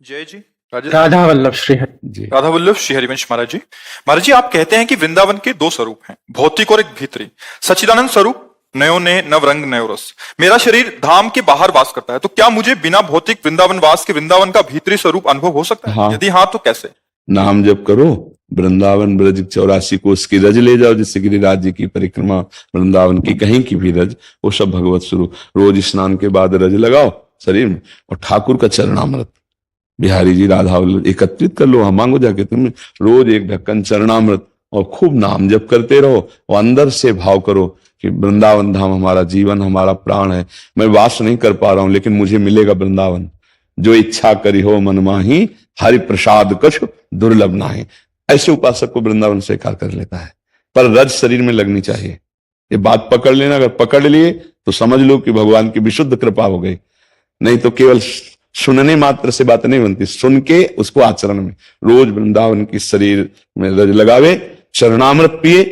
जय जी। राजा राधा वल्लभ श्रीहरि जी। राधा वल्लभ श्री हरिवंश महाराज जी। महाराज जी, आप कहते हैं कि वृंदावन के दो स्वरूप हैं, भौतिक और एक भीतरी। सच्चिदानंद स्वरूप नयो ने नव रंग नयो रस। मेरा शरीर धाम के बाहर वास करता है, तो क्या मुझे बिना भौतिक वृंदावन वास के वृंदावन का भीतरी स्वरूप अनुभव हो सकता है? हाँ। यदि हाँ तो कैसे? नाम जप करो, वृंदावन ब्रज 84 कोस की रज ले जाओ, जिससे गिरिराज जी की परिक्रमा, वृंदावन की कहीं की भी रज, वो सब भगवत स्वरूप। रोज स्नान के बाद रज लगाओ शरीर में, और ठाकुर का चरणामृत, बिहारी जी राधा वल्लभ एकत्रित कर लो। हम मांगो जाके तुम रोज एक ढक्कन चरणामृत, और खूब नाम जप करते रहो, और अंदर से भाव करो कि वृंदावन धाम हमारा जीवन, हमारा प्राण है। मैं वास नहीं कर पा रहा हूं, लेकिन मुझे मिलेगा वृंदावन। जो इच्छा करी हो मन माही, हरि प्रसाद कछ दुर्लभ नाही। ऐसे उपासक को वृंदावन स्वीकार कर लेता है, पर रज शरीर में लगनी चाहिए। ये बात पकड़ लेना, अगर पकड़ लिए तो समझ लो कि भगवान की विशुद्ध कृपा हो गई। नहीं तो केवल सुनने मात्र से बात नहीं बनती, सुन के उसको आचरण में। रोज वृंदावन की शरीर में रज लगावे, चरणामृत पिए।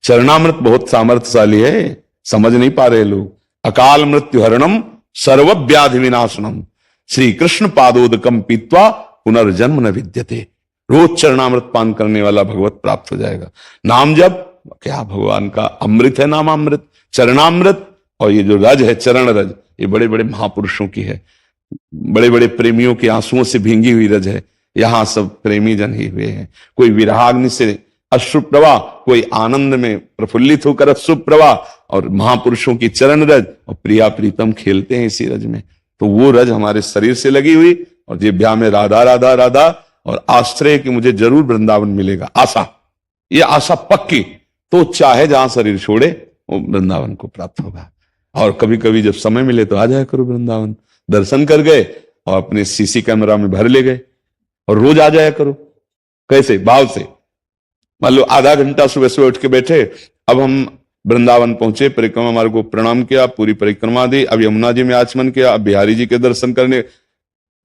चरणामृत बहुत सामर्थ्यशाली है, समझ नहीं पा रहे लोग। अकाल मृत्यु हरणम सर्व व्याधि विनाशनम, श्री कृष्ण पादोदकम पीत्वा पुनर्जन्म न विद्यते। रोज चरणामृत पान करने वाला भगवत प्राप्त हो जाएगा। नाम जप क्या भगवान का अमृत है, नामामृत, चरणामृत। और ये जो रज है, चरण रज, ये बड़े बड़े महापुरुषों की है, बड़े बड़े प्रेमियों के आंसुओं से भींगी हुई रज है। यहां सब प्रेमी जन ही हुए हैं। कोई विरहाग्नि से अश्रु प्रवाह, कोई आनंद में प्रफुल्लित होकर अश्रु प्रवाह, और महापुरुषों की चरण रज और प्रिया प्रीतम खेलते हैं इसी रज में। तो वो रज हमारे शरीर से लगी हुई, और जिह्वा में राधा राधा राधा, और आश्रय कि मुझे जरूर वृंदावन मिलेगा। आशा, ये आशा पक्की, तो चाहे जहां शरीर छोड़े वो वृंदावन को प्राप्त होगा। और कभी कभी जब समय मिले तो आ जाया करो वृंदावन, दर्शन कर गए और अपने सीसी कैमरा में भर ले गए, और रोज आ जाया करो। कैसे? भाव से। मान लो आधा घंटा सुबह सुबह उठ के बैठे, अब हम वृंदावन पहुंचे, परिक्रमा मार्ग को प्रणाम किया, पूरी परिक्रमा दी, अब यमुना जी में आचमन किया, अब बिहारी जी के दर्शन करने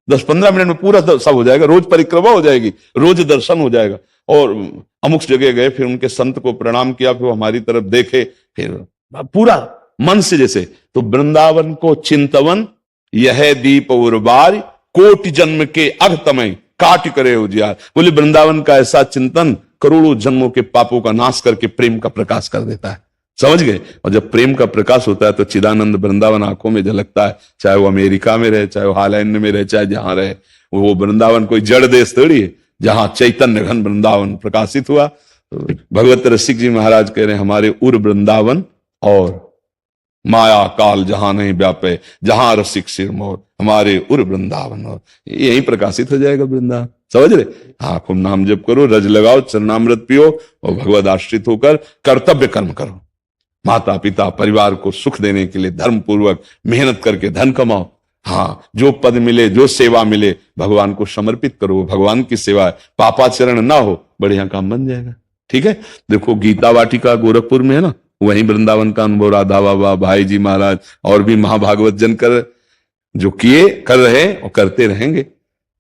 10-15 मिनट में पूरा सब हो जाएगा। रोज परिक्रमा हो जाएगी, रोज दर्शन हो जाएगा। और अमुक जगह गए, फिर उनके संत को प्रणाम किया, फिर हमारी तरफ देखे, फिर पूरा मन से जैसे। तो वृंदावन को चिंतवन यह दीप उर्बार, कोटि जन्म के अघतमय काट करे उजियार। बोले वृंदावन का ऐसा चिंतन करोड़ों जन्मों के पापों का नाश करके प्रेम का प्रकाश कर देता है। समझ गए? और जब प्रेम का प्रकाश होता है तो चिदानंद वृंदावन आंखों में झलकता है। चाहे वो अमेरिका में रहे, चाहे वो हॉलैंड में रहे, चाहे जहां रहे। वो वृंदावन कोई जड़ देश थोड़ी है, जहां चैतन्य घन वृंदावन प्रकाशित हुआ। तो भगवत रसिक जी महाराज कह रहे हैं, हमारे उर वृंदावन और माया काल जहां नहीं व्यापे, जहां रसिक सिर मोर, हमारे उर वृंदावन। और यही प्रकाशित हो जाएगा वृंदावन। समझ रहे? हाँ, खूब नाम जप करो, रज लगाओ, चरणामृत पियो, और भगवत आश्रित होकर कर्तव्य कर्म करो। माता पिता परिवार को सुख देने के लिए धर्म पूर्वक मेहनत करके धन कमाओ। हाँ, जो पद मिले, जो सेवा मिले, भगवान को समर्पित करो। भगवान की सेवा है, पापाचरण ना हो, बढ़िया काम बन जाएगा। ठीक है? देखो गीता वाटिका गोरखपुर में है ना, वहीं वृंदावन का अनुभव राधा बाबा, भाई जी महाराज और भी महाभागवत जन कर जो किए, कर रहे और करते रहेंगे।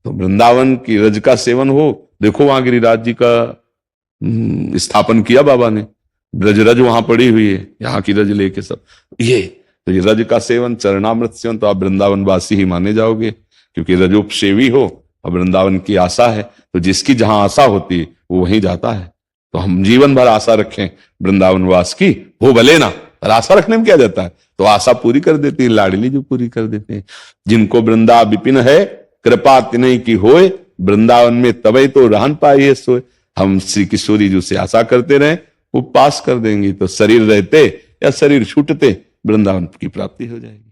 तो वृंदावन की रज का सेवन हो। देखो वहां गिरिराज जी का स्थापन किया बाबा ने, ब्रज रज वहां पड़ी हुई है, यहाँ की रज लेके सब। ये तो ये रज का सेवन, चरणामृत सेवन, तो आप वृंदावन वासी ही माने जाओगे, क्योंकि रजोपसेवी हो और वृंदावन की आशा है। तो जिसकी जहां आशा होती है वो वहीं जाता है। तो हम जीवन भर आशा रखें वृंदावन वास की, हो भले ना, पर आशा रखने में क्या जाता है? तो आशा पूरी कर देती है लाडली जो पूरी कर देते हैं। जिनको वृंदा विपिन है, कृपा तिन्हीं की होए, वृंदावन में तबे तो रहन पाइए सोए। हम श्री किशोरी जी से आशा करते रहे, वो पास कर देंगी। तो शरीर रहते या शरीर छूटते वृंदावन की प्राप्ति हो जाएगी।